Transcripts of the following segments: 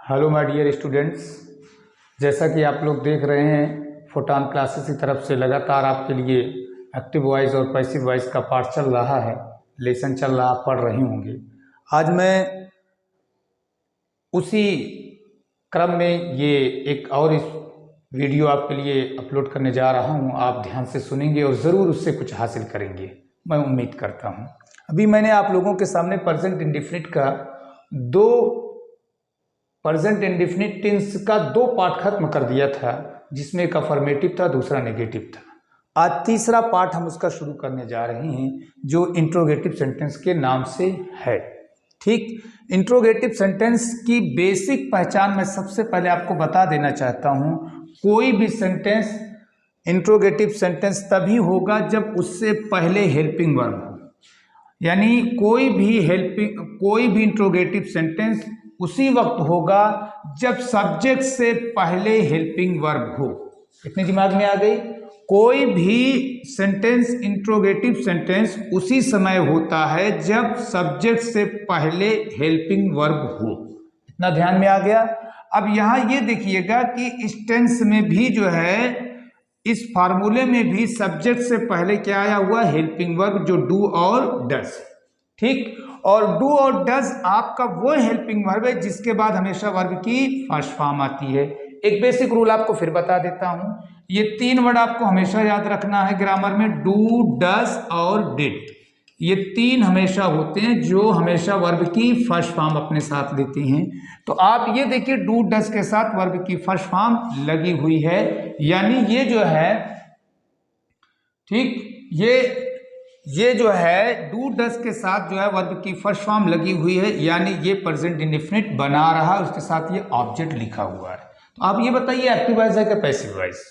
Hello my dear students, जैसा कि आप लोग देख रहे हैं फोटान क्लासेस की तरफ से लगातार आपके लिए एक्टिव वॉइस और पैसिव वॉइस का पाठ चल रहा है, लेसन चल रहा, आप पढ़ रहे होंगे। आज मैं उसी क्रम में ये एक और इस वीडियो आपके लिए अपलोड करने जा रहा हूँ। आप ध्यान से सुनेंगे और ज़रूर उससे कुछ हासिल करेंगे, मैं उम्मीद करता हूँ। अभी मैंने आप लोगों के सामने प्रेजेंट इंडेफिनिट का प्रेजेंट इंडेफिनिट टेंस का दो पार्ट खत्म कर दिया था, जिसमें एक अफर्मेटिव था, दूसरा नेगेटिव था। आज तीसरा पार्ट हम उसका शुरू करने जा रहे हैं, जो इंट्रोगेटिव सेंटेंस के नाम से है। ठीक, इंट्रोगेटिव सेंटेंस की बेसिक पहचान मैं सबसे पहले आपको बता देना चाहता हूं। कोई भी सेंटेंस इंट्रोगेटिव सेंटेंस तभी होगा जब उससे पहले हेल्पिंग वर्ब हो। यानी कोई भी इंट्रोगेटिव सेंटेंस उसी वक्त होगा जब सब्जेक्ट से पहले हेल्पिंग वर्ब हो। इतने दिमाग में आ गई? कोई भी सेंटेंस इंट्रोगेटिव सेंटेंस उसी समय होता है जब सब्जेक्ट से पहले हेल्पिंग वर्ब हो। इतना ध्यान में आ गया? अब यहां ये देखिएगा कि इस टेंस में भी जो है, इस फार्मूले में भी सब्जेक्ट से पहले क्या आया हुआ? हेल्पिंग वर्ब, जो डू और डज। ठीक, और डू और डज आपका वो हेल्पिंग वर्ब है जिसके बाद हमेशा वर्ब की फर्स्ट फॉर्म आती है। एक बेसिक रूल आपको फिर बता देता हूं, ये तीन वर्ड आपको हमेशा याद रखना है ग्रामर में, डू, डज और डिड। ये तीन हमेशा होते हैं जो हमेशा वर्ब की फर्स्ट फॉर्म अपने साथ लेते हैं। तो आप ये देखिए, डू डज के साथ वर्ब की फर्स्ट फॉर्म लगी हुई है, यानी ये जो है, ठीक, ये जो है डू डज के साथ जो है वर्ब की फर्स्ट फॉर्म लगी हुई है, यानी ये प्रेजेंट इंडेफिनिट बना रहा, उसके साथ ये ऑब्जेक्ट लिखा हुआ है। तो आप ये बताइए, एक्टिव वॉइस है क्या पैसिव वॉइस?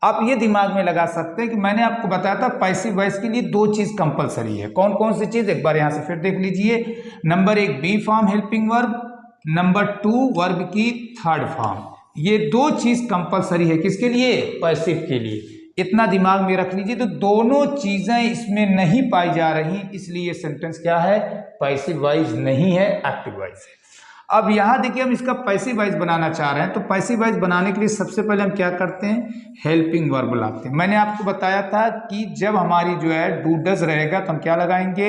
आप ये दिमाग में लगा सकते हैं कि मैंने आपको बताया था पैसिव वॉइस के लिए दो चीज कंपलसरी है। कौन कौन सी चीज? एक बार यहां से फिर देख लीजिए। नंबर एक, B form helping verb. Number two, verb की थर्ड फॉर्म। ये दो चीज कंपलसरी है किसके लिए? पैसिव के लिए। इतना दिमाग में रख लीजिए। तो दोनों चीजें इसमें नहीं पाई जा रही, इसलिए ये सेंटेंस क्या है? पैसिव वॉइस नहीं है, एक्टिव वॉइस है। अब यहां देखिए, हम इसका पैसिव वॉइस बनाना चाह रहे हैं, तो पैसिव वॉइस बनाने के लिए सबसे पहले हम क्या करते हैं? हेल्पिंग वर्ब लाते हैं। मैंने आपको बताया था कि जब हमारी जो है डू डज रहेगा तो हम क्या लगाएंगे?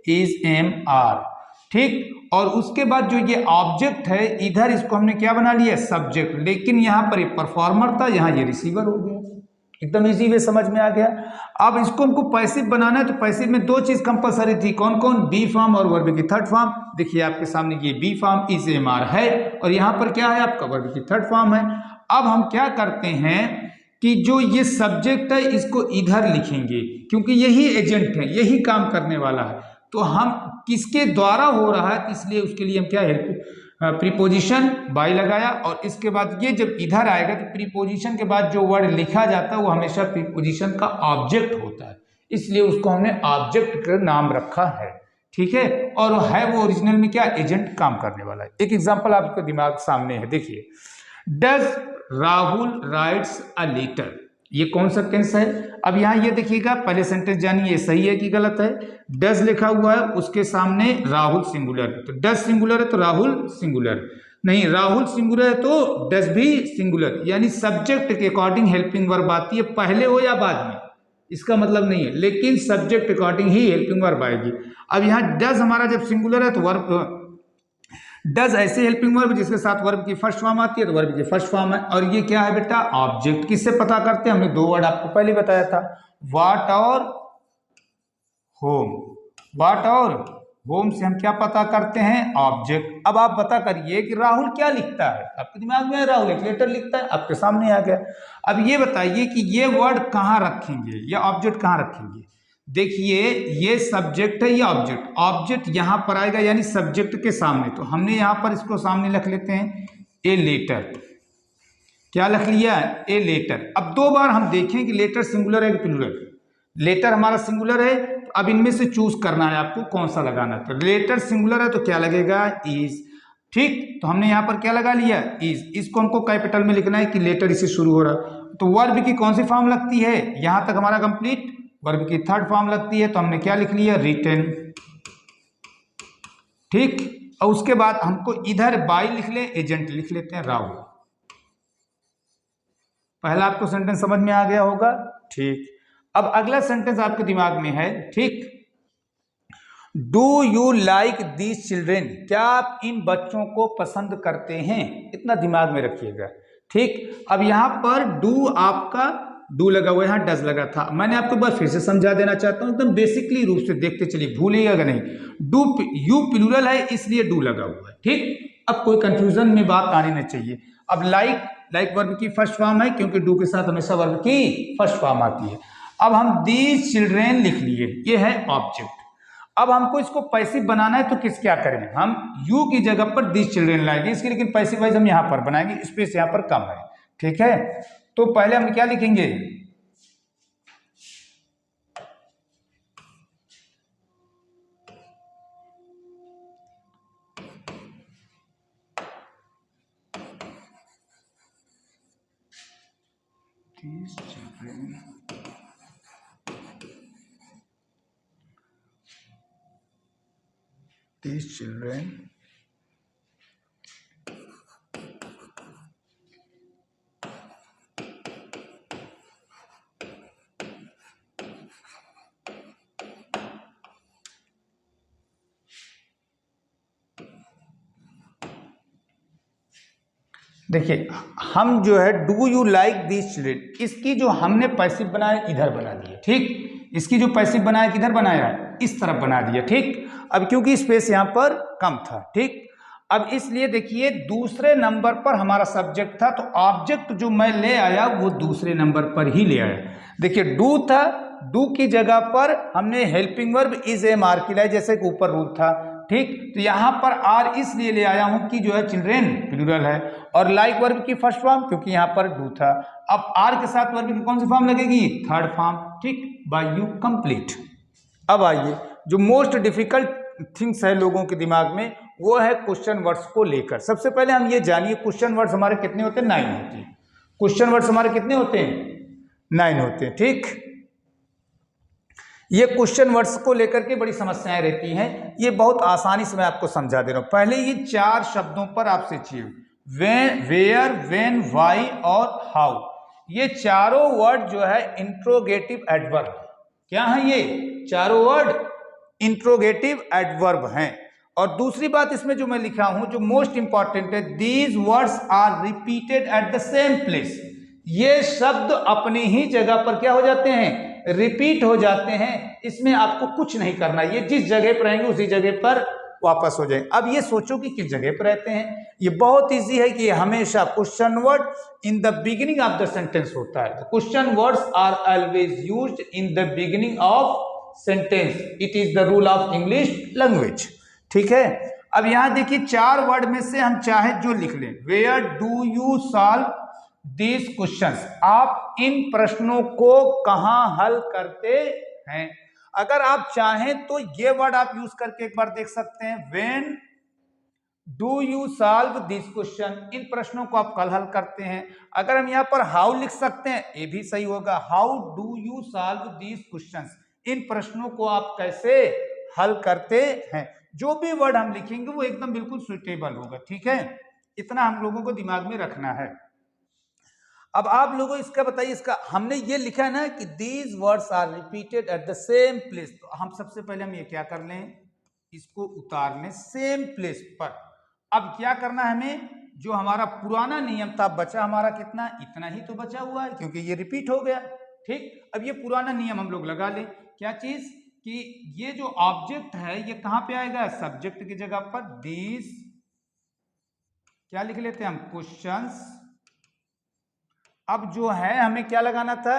Is, am, are. ठीक, और उसके बाद जो ये ऑब्जेक्ट है, इधर इसको हमने क्या बना लिया? सब्जेक्ट। लेकिन यहां पर एक परफॉर्मर था, यहां ये रिसीवर हो गया। एकदम इजी वे समझ में आ गया। अब इसको हमको पैसिव बनाना है, तो पैसिव में दो चीज कंपलसरी थी। कौन कौन? बी फॉर्म और वर्ब की थर्ड फॉर्म। देखिए आपके सामने ये B form is, am, are है, और यहां पर क्या है? आपका वर्ब की थर्ड फॉर्म है। अब हम क्या करते हैं कि जो ये सब्जेक्ट है इसको इधर लिखेंगे, क्योंकि यही एजेंट है, यही काम करने वाला है। तो हम किसके द्वारा हो रहा है, इसलिए उसके लिए हम क्या है? प्रीपोजिशन बाय लगाया, और इसके बाद ये जब इधर आएगा तो प्रीपोजिशन के बाद जो वर्ड लिखा जाता है वो हमेशा प्रीपोजिशन का ऑब्जेक्ट होता है, इसलिए उसको हमने ऑब्जेक्ट का नाम रखा है। ठीक है, और है वो ओरिजिनल में क्या? एजेंट काम करने वाला है। एक एग्जांपल आपके दिमाग सामने है, देखिए। Does Rahul writes a letter, ये कौन सा टेंस है? अब यहां ये देखिएगा, पहले सेंटेंस जानिए सही है कि गलत है। डज लिखा हुआ है, उसके सामने राहुल सिंगुलर, तो डज सिंगुलर है तो राहुल सिंगुलर नहीं, राहुल सिंगुलर है तो डज भी सिंगुलर। यानी सब्जेक्ट के अकॉर्डिंग हेल्पिंग वर्ब आती है, पहले हो या बाद में इसका मतलब नहीं है, लेकिन सब्जेक्ट अकॉर्डिंग ही हेल्पिंग वर्ब आएगी। अब यहाँ डज हमारा जब सिंगुलर है तो वर्ब डज ऐसे हेल्पिंग वर्ब जिसके साथ वर्ब की फर्स्ट फॉर्म आती है, तो वर्ब की फर्स्ट फॉर्म है। और ये क्या है बेटा? ऑब्जेक्ट। किससे पता करते हैं? हमने दो वर्ड आपको पहले बताया था, व्हाट और होम। व्हाट और होम से हम क्या पता करते हैं? ऑब्जेक्ट। अब आप पता करिए कि राहुल क्या लिखता है। आपके दिमाग में है राहुल एक लेटर लिखता है, आपके सामने आ गया। अब ये बताइए कि ये वर्ड कहाँ रखेंगे, या ऑब्जेक्ट कहाँ रखेंगे? देखिए, ये सब्जेक्ट है, ये ऑब्जेक्ट। ऑब्जेक्ट यहां पर आएगा, यानी सब्जेक्ट के सामने। तो हमने यहां पर इसको सामने लिख लेते हैं, ए लेटर। क्या लिख लिया? A letter. अब दो बार हम देखें कि लेटर सिंगुलर है कि प्लूरल। लेटर हमारा सिंगुलर है, तो अब इनमें से चूज करना है आपको कौन सा लगाना है। तो लेटर सिंगुलर है तो क्या लगेगा? इज। ठीक, तो हमने यहां पर क्या लगा लिया? इज। इसको हमको कैपिटल में लिखना है कि लेटर इससे शुरू हो रहा। तो वर्ब की कौन सी फॉर्म लगती है? यहां तक हमारा कंप्लीट। वर्ब की थर्ड फॉर्म लगती है, तो हमने क्या लिख लिया? रिटन। ठीक, और उसके बाद हमको इधर बाई लिख ले, एजेंट लिख लेते हैं राहुल। पहला आपको सेंटेंस समझ में आ गया होगा, ठीक। अब अगला सेंटेंस आपके दिमाग में है, ठीक। Do you like these children, क्या आप इन बच्चों को पसंद करते हैं, इतना दिमाग में रखिएगा, ठीक। अब यहां पर डू आपका डू लगा हुआ है, यहां डज लगा था। मैंने आपको बस फिर से समझा देना चाहता हूं, एकदम बेसिकली रूप से देखते चलिए, भूलिएगा नहीं। डू यू प्लूरल है इसलिए डू लगा हुआ है, ठीक। अब कोई कंफ्यूजन में बात आनी नहीं चाहिए। अब लाइक वर्ब की फर्स्ट फॉर्म है, क्योंकि डू के साथ हमेशा वर्ब की फर्स्ट फॉर्म आती है। अब हम दीज चिल्ड्रेन लिख लिए, ये है ऑब्जेक्ट। अब हमको इसको पैसिव बनाना है, तो क्या करें, हम यू की जगह पर दीज चिल्ड्रेन लाएंगे इसकी, लेकिन पैसिव वाइज हम यहां पर बनाएंगे, स्पेस यहां पर कम है, ठीक है। तो पहले हम क्या लिखेंगे, these children देखिए, हम जो है do you like these children, इसकी जो हमने पैसिव बनाया इधर बना दिया, ठीक। इसकी जो पैसिव बनाया किधर बनाया, इस तरफ बना दिया, ठीक। अब क्योंकि स्पेस यहां पर कम था, ठीक। अब इसलिए देखिए दूसरे नंबर पर हमारा सब्जेक्ट था, तो ऑब्जेक्ट जो मैं ले आया वो दूसरे नंबर पर ही ले आया। देखिए डू था, डू की जगह पर हमने helping verb is am are की लाई, जैसे कि ऊपर रूल था, ठीक। तो यहां पर आर इसलिए ले आया हूं कि जो है चिल्ड्रेन प्लूरल है, और लाइक वर्ब की फर्स्ट फॉर्म, क्योंकि यहां पर डू था। अब आर के साथ वर्ब की कौन सी फॉर्म लगेगी, थर्ड फॉर्म, ठीक। By you complete. अब आइए, जो मोस्ट डिफिकल्ट थिंग्स है लोगों के दिमाग में, वो है क्वेश्चन वर्ड्स को लेकर। सबसे पहले हम ये जानिए क्वेश्चन वर्ड्स हमारे कितने होते हैं, 9 होते हैं। क्वेश्चन वर्ड्स हमारे कितने होते हैं, 9 होते हैं, ठीक। ये क्वेश्चन वर्ड्स को लेकर के बड़ी समस्याएं रहती हैं, ये बहुत आसानी से मैं आपको समझा दे रहा हूं। पहले ये 4 शब्दों पर आपसे चाहिए, वेयर, व्हेन, व्हाई और हाउ। ये चारों वर्ड जो है इंट्रोगेटिव एडवर्ब, क्या है ये चारों वर्ड, इंट्रोगेटिव एडवर्ब हैं। और दूसरी बात इसमें जो मैं लिखा हूं, जो मोस्ट इंपॉर्टेंट है, these words are repeated at the same place. ये शब्द अपनी ही जगह पर क्या हो जाते हैं, रिपीट हो जाते हैं। इसमें आपको कुछ नहीं करना, ये जिस जगह पर रहेंगे उसी जगह पर वापस हो जाएंगे। अब ये सोचो कि किस जगह पर रहते हैं, ये बहुत इजी है कि हमेशा question word in the beginning of the sentence होता है। Question words are always used in the beginning of sentence, it is the rule of English language, ठीक है। अब यहां देखिए 4 वर्ड में से हम चाहे जो लिख लें, where do you solve these questions, आप इन प्रश्नों को कहां हल करते हैं। अगर आप चाहें तो ये वर्ड आप यूज करके एक बार देख सकते हैं, when do you solve this question, इन प्रश्नों को आप कल हल करते हैं। अगर हम यहां पर हाउ लिख सकते हैं, ये भी सही होगा, how do you solve this questions, इन प्रश्नों को आप कैसे हल करते हैं। जो भी वर्ड हम लिखेंगे वो एकदम बिल्कुल सुइटेबल होगा, ठीक है। इतना हम लोगों को दिमाग में रखना है। अब आप लोगों इसका बताइए, इसका हमने ये लिखा है ना कि these words are repeated at the same place, तो हम सबसे पहले हम ये क्या कर लें, इसको उतार लें सेम प्लेस पर। अब क्या करना है हमें, जो हमारा पुराना नियम था, बचा हमारा कितना, इतना ही तो बचा हुआ है, क्योंकि ये रिपीट हो गया, ठीक। अब ये पुराना नियम हम लोग लगा लें, क्या चीज, कि ये जो ऑब्जेक्ट है ये कहां पे आएगा, सब्जेक्ट की जगह पर, दीज क्या लिख लेते हैं हम, क्वेश्चंस। अब जो है हमें क्या लगाना था,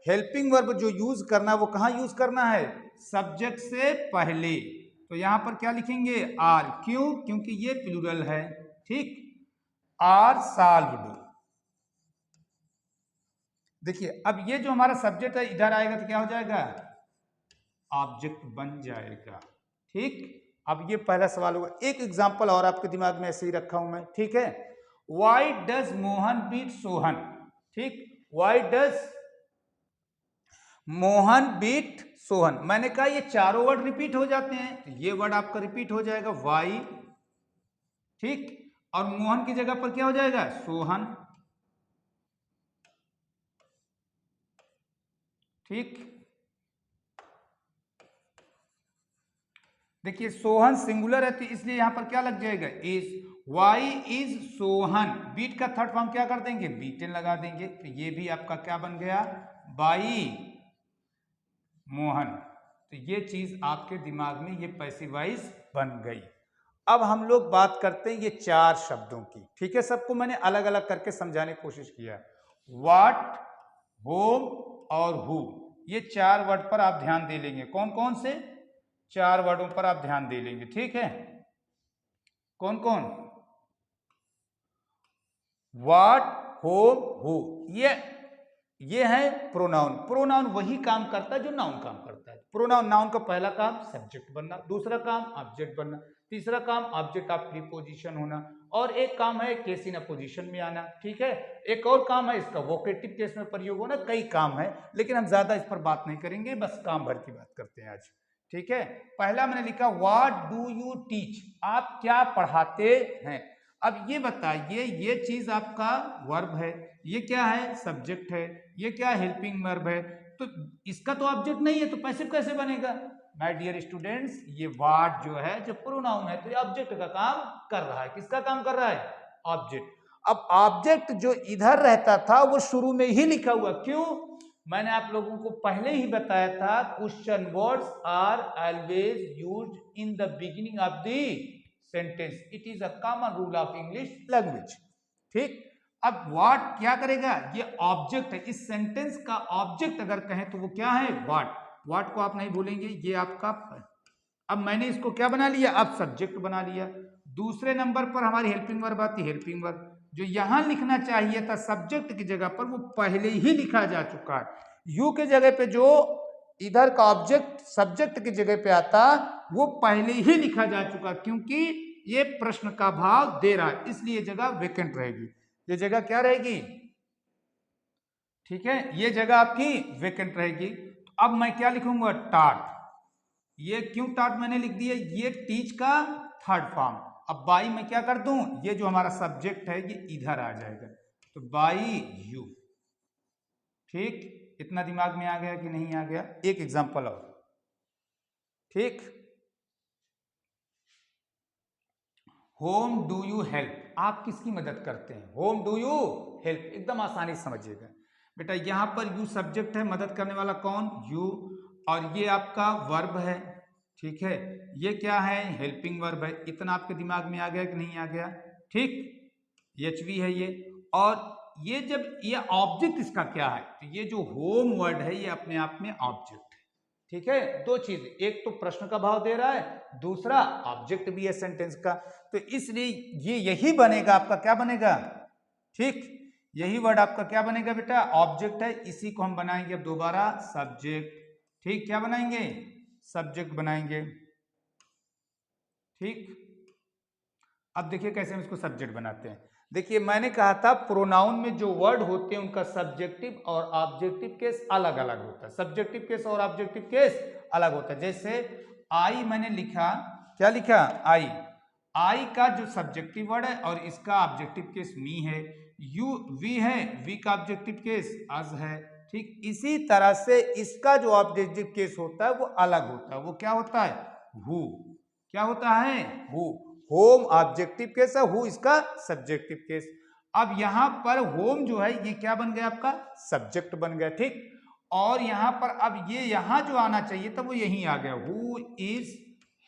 हेल्पिंग वर्ब जो यूज करना है वो कहां यूज करना है, सब्जेक्ट से पहले। तो यहां पर क्या लिखेंगे, आर, क्यों, क्योंकि ये प्लूरल है, ठीक। Are solved. देखिए अब ये जो हमारा सब्जेक्ट है इधर आएगा तो क्या हो जाएगा, ऑब्जेक्ट बन जाएगा, ठीक। अब ये पहला सवाल होगा। एक एग्जांपल और आपके दिमाग में ऐसे ही रखा हूं मैं, ठीक है। Why does Mohan beat Sohan, ठीक। Why does Mohan beat Sohan, मैंने कहा ये चारों वर्ड रिपीट हो जाते हैं, तो ये वर्ड आपका रिपीट हो जाएगा, व्हाई ठीक, और मोहन की जगह पर क्या हो जाएगा, सोहन। ठीक, देखिए सोहन सिंगुलर है तो इसलिए यहां पर क्या लग जाएगा, is. Why is Sohan, beat का थर्ड फॉर्म क्या कर देंगे, बीटेन लगा देंगे, तो ये भी आपका क्या बन गया, बाई मोहन। तो ये चीज आपके दिमाग में ये पैसिवाइज बन गई। अब हम लोग बात करते हैं ये चार शब्दों की, ठीक है, सबको मैंने अलग अलग करके समझाने की कोशिश किया। व्हाट, होम और हु, ये चार वर्ड पर आप ध्यान दे लेंगे। कौन कौन से चार वर्डों पर आप ध्यान दे लेंगे, ठीक है, कौन कौन, व्हाट, होम, हु, ये है प्रोनाउन। प्रोनाउन वही काम करता है जो नाउन काम करता है। प्रोनाउन, नाउन का पहला काम सब्जेक्ट बनना, दूसरा काम ऑब्जेक्ट बनना, तीसरा काम ऑब्जेक्ट ऑफ प्रीपोजिशन होना, और एक काम है केस इन अपोजिशन में आना, ठीक है, एक और काम है इसका वोकेटिव केस में प्रयोग होना। कई काम है लेकिन हम ज्यादा इस पर बात नहीं करेंगे, बस काम भर की बात करते हैं आज, ठीक है। पहला मैंने लिखा व्हाट डू यू टीच, आप क्या पढ़ाते हैं। अब ये बताइए, ये चीज आपका वर्ब है, ये क्या है, सब्जेक्ट है, ये क्या हेल्पिंग वर्ब है, तो इसका तो ऑब्जेक्ट नहीं है, तो पैसिव कैसे बनेगा। माय डियर स्टूडेंट्स, ये व्हाट जो है जो प्रोनाउन है, तो ये ऑब्जेक्ट का काम कर रहा है। किसका काम कर रहा है, ऑब्जेक्ट। अब ऑब्जेक्ट जो इधर रहता था वो शुरू में ही लिखा हुआ, क्यों, मैंने आप लोगों को पहले ही बताया था, question words are always used in the beginning of the sentence, it is a common rule of English language. ठीक, अब व्हाट क्या करेगा, ये ऑब्जेक्ट है, इस सेंटेंस का ऑब्जेक्ट अगर कहें तो वो क्या है, व्हाट। व्हाट को आप नहीं भूलेंगे, ये आपका। अब मैंने इसको क्या बना लिया, अब सब्जेक्ट बना लिया। दूसरे नंबर पर हमारी हेल्पिंग वर्ब आती है, हेल्पिंग वर्ब जो यहां लिखना चाहिए था सब्जेक्ट की जगह पर, वो पहले ही लिखा जा चुका है। यू के जगह पे जो इधर का ऑब्जेक्ट सब्जेक्ट की जगह पे आता, वो पहले ही लिखा जा चुका, क्योंकि ये प्रश्न का भाव दे रहा है, इसलिए जगह वेकेंट रहेगी। ये जगह क्या रहेगी, ठीक है, ये जगह आपकी वेकेंट रहेगी। अब मैं क्या लिखूंगा, टाट। ये क्यों टाट मैंने लिख दिया, ये टीच का थर्ड फॉर्म। अब बाई मैं क्या कर दूं, ये जो हमारा सब्जेक्ट है ये इधर आ जाएगा, तो बाई यू। ठीक, इतना दिमाग में आ गया कि नहीं आ गया। एक एग्जांपल और, ठीक, होम डू यू हेल्प, आप किसकी मदद करते हैं, होम डू यू हेल्प, एकदम आसानी से समझिएगा बेटा। यहां पर यू सब्जेक्ट है, मदद करने वाला कौन, यू, और ये आपका वर्ब है, ठीक है, ये क्या है, हेल्पिंग वर्ब है। इतना आपके दिमाग में आ गया कि नहीं आ गया, ठीक, एचवी है ये। और ये जब ये ऑब्जेक्ट इसका क्या है, तो ये जो होम वर्ड है ये अपने आप में ऑब्जेक्ट है, ठीक है। दो चीज, एक तो प्रश्न का भाव दे रहा है, दूसरा ऑब्जेक्ट भी है सेंटेंस का, तो इसलिए ये यही बनेगा आपका, क्या बनेगा, ठीक, यही वर्ड आपका क्या बनेगा बेटा, ऑब्जेक्ट है। इसी को हम बनाएंगे अब दोबारा सब्जेक्ट, ठीक, क्या बनाएंगे, सब्जेक्ट बनाएंगे, ठीक। अब देखिए कैसे हम इसको सब्जेक्ट बनाते हैं। देखिए मैंने कहा था प्रोनाउन में जो वर्ड होते हैं उनका सब्जेक्टिव और ऑब्जेक्टिव केस अलग अलग होता है, सब्जेक्टिव केस और ऑब्जेक्टिव केस अलग होता है। जैसे आई मैंने लिखा, क्या लिखा, आई, आई का जो सब्जेक्टिव वर्ड है और इसका ऑब्जेक्टिव केस मी है। यू वी है, वी का ऑब्जेक्टिव केस अज है, ठीक। इसी तरह से इसका जो ऑब्जेक्टिव केस होता है वो अलग होता है, वो क्या होता है, हु, क्या होता है, हु। होम ऑब्जेक्टिव केस है, हु इसका सब्जेक्टिव केस। अब यहां पर होम जो है ये क्या बन गया आपका, सब्जेक्ट बन गया, ठीक। और यहां पर अब ये यहां जो आना चाहिए था वो यहीं आ गया, who is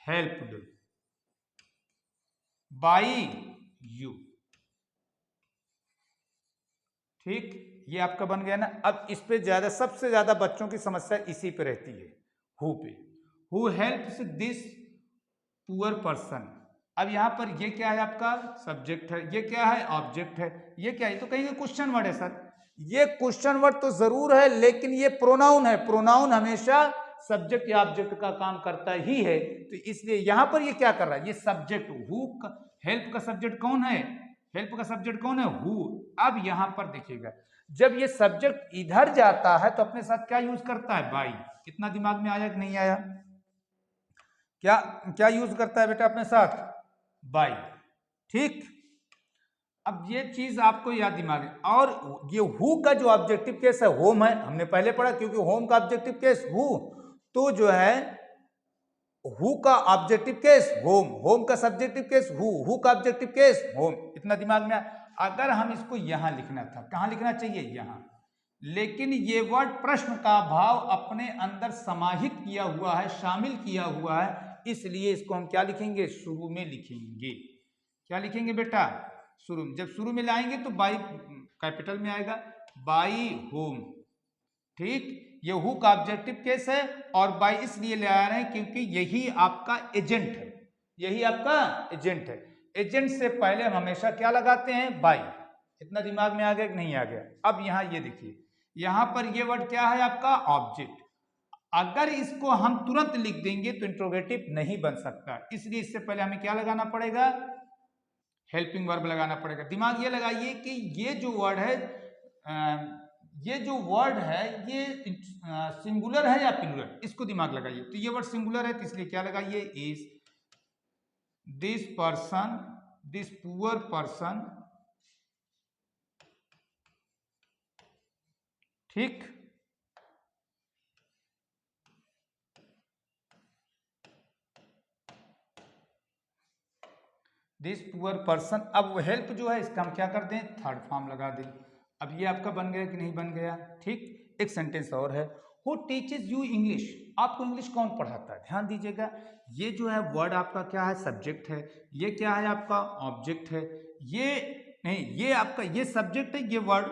helped by you, ठीक, ये आपका बन गया ना। अब इस पे ज्यादा, सबसे ज्यादा बच्चों की समस्या इसी पे रहती है, हु पे, who helps this poor person. अब यहां पर ये क्या है आपका, सब्जेक्ट है, ये क्या है, ऑब्जेक्ट है, ये क्या है, तो कहेंगे क्वेश्चन वर्ड है सर। ये क्वेश्चन वर्ड तो जरूर है, लेकिन ये प्रोनाउन है, प्रोनाउन हमेशा सब्जेक्ट या ऑब्जेक्ट का काम करता ही है, तो इसलिए यहां पर ये क्या कर रहा है, ये सब्जेक्ट, हु का, हेल्प का सब्जेक्ट कौन है, हेल्प का सब्जेक्ट कौन है, हु। अब यहां पर देखिएगा, जब ये सब्जेक्ट इधर जाता है तो अपने साथ क्या यूज करता है, बाई। कितना दिमाग में आया कि नहीं आया, क्या क्या यूज करता है बेटा अपने साथ, बाई, ठीक, अब ये चीज आपको याद दिमाग में। और ये हु का जो ऑब्जेक्टिव केस है होम है, हमने पहले पढ़ा, क्योंकि होम का ऑब्जेक्टिव केस हु, तो जो है हु का ऑब्जेक्टिव केस होम, होम का सब्जेक्टिव केस हु का ऑब्जेक्टिव केस होम। इतना दिमाग में अगर हम इसको यहां लिखना था, कहां लिखना चाहिए, यहां, लेकिन ये वर्ड प्रश्न का भाव अपने अंदर समाहित किया हुआ है, शामिल किया हुआ है, इसलिए इसको हम क्या लिखेंगे, शुरू में लिखेंगे। क्या लिखेंगे बेटा, शुरू में। जब शुरू में लाएंगे तो बाई कैपिटल में आएगा, बाई होम। ठीक, ये हु का ऑब्जेक्टिव केस है और बाई इसलिए ले आ रहे हैं क्योंकि यही आपका एजेंट है, यही आपका एजेंट है। एजेंट से पहले हम हमेशा क्या लगाते हैं, बाई। इतना दिमाग में आ गया कि नहीं आ गया। अब यहां ये देखिए, यहां पर ये वर्ड क्या है आपका, ऑब्जेक्ट। अगर इसको हम तुरंत लिख देंगे तो इंट्रोगेटिव नहीं बन सकता, इसलिए इससे पहले हमें क्या लगाना पड़ेगा, हेल्पिंग वर्ब लगाना पड़ेगा। दिमाग ये लगाइए कि ये जो वर्ड है, ये जो वर्ड है ये सिंगुलर है या प्लूरल, इसको दिमाग लगाइए। तो ये वर्ड सिंगुलर है तो इसलिए क्या लगाइए, is this person, this poor person. ठीक, दिस पुअर पर्सन। अब हेल्प जो है इसका हम क्या कर दें, थर्ड फॉर्म लगा दें। अब ये आपका बन गया कि नहीं बन गया। ठीक, एक सेंटेंस और है, हु टीचेज यू इंग्लिश, आपको इंग्लिश कौन पढ़ाता है। ध्यान दीजिएगा, ये जो है वर्ड आपका क्या है, सब्जेक्ट है, ये क्या है आपका ऑब्जेक्ट है, ये नहीं, ये आपका ये सब्जेक्ट है, ये वर्ड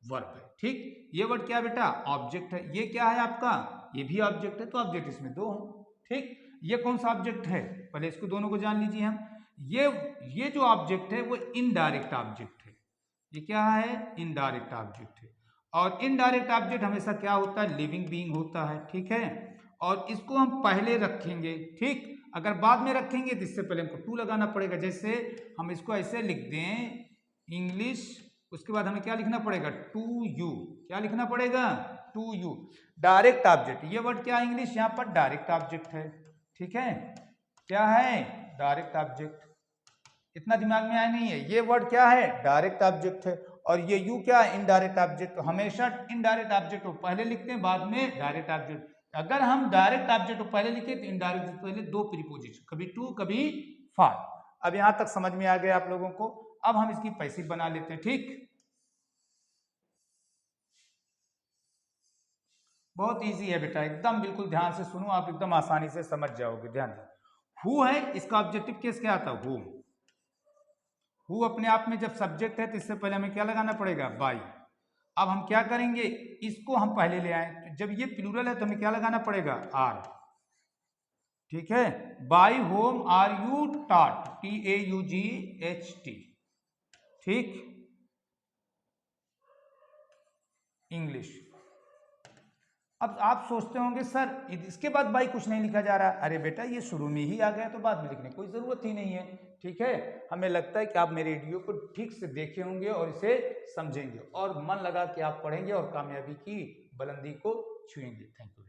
वर्ब है। ठीक, ये वर्ड क्या बेटा, ऑब्जेक्ट है, ये क्या है आपका, ये भी ऑब्जेक्ट है, तो ऑब्जेक्ट इसमें दो हैं। ठीक, ये कौन सा ऑब्जेक्ट है, पहले इसको दोनों को जान लीजिए हम। ये जो ऑब्जेक्ट है वो इनडायरेक्ट ऑब्जेक्ट है, ये क्या है, इनडायरेक्ट ऑब्जेक्ट है। और इनडायरेक्ट ऑब्जेक्ट हमेशा क्या होता है, लिविंग बीइंग होता है। ठीक है, और इसको हम पहले रखेंगे। ठीक, अगर बाद में रखेंगे तो इससे पहले हमको टू लगाना पड़ेगा। जैसे हम इसको ऐसे लिख दें, इंग्लिश, उसके बाद हमें क्या लिखना पड़ेगा, टू यू। क्या लिखना पड़ेगा, टू यू। डायरेक्ट ऑब्जेक्ट, ये वर्ड क्या है, इंग्लिश यहाँ पर डायरेक्ट ऑब्जेक्ट है। ठीक है, क्या है, डायरेक्ट ऑब्जेक्ट। इतना दिमाग में आया नहीं है, ये वर्ड क्या है, डायरेक्ट ऑब्जेक्ट है, और ये यू क्या है, इनडायरेक्ट ऑब्जेक्ट। हमेशा इनडायरेक्ट ऑब्जेक्ट को पहले लिखते हैं, बाद में डायरेक्ट ऑब्जेक्ट। अगर हम डायरेक्ट ऑब्जेक्ट को पहले लिखे तो इनडायरेक्ट से पहले दो प्रीपोजिशन, कभी टू कभी फॉर। अब यहां तक समझ में आ गया आप लोगों को। अब हम इसकी पैसिव बना लेते हैं। ठीक, बहुत इजी है बेटा, एकदम बिल्कुल ध्यान से सुनो, आप एकदम आसानी से समझ जाओगे। ध्यान दें, हु है, इसका ऑब्जेक्टिव केस क्या आता है, हु अपने आप में जब सब्जेक्ट है तो इससे पहले हमें क्या लगाना पड़ेगा, बाई। अब हम क्या करेंगे, इसको हम पहले ले आए, तो जब ये प्लूरल है तो हमें क्या लगाना पड़ेगा, आर। ठीक है, by whom are you taught, TAUGHT। ठीक, इंग्लिश। अब आप सोचते होंगे सर इसके बाद बाई कुछ नहीं लिखा जा रहा। अरे बेटा ये शुरू में ही आ गया तो बाद में लिखने की कोई ज़रूरत ही नहीं है। ठीक है, हमें लगता है कि आप मेरे वीडियो को ठीक से देखे होंगे और इसे समझेंगे और मन लगा के आप पढ़ेंगे और कामयाबी की बुलंदी को छुएंगे। Thank you.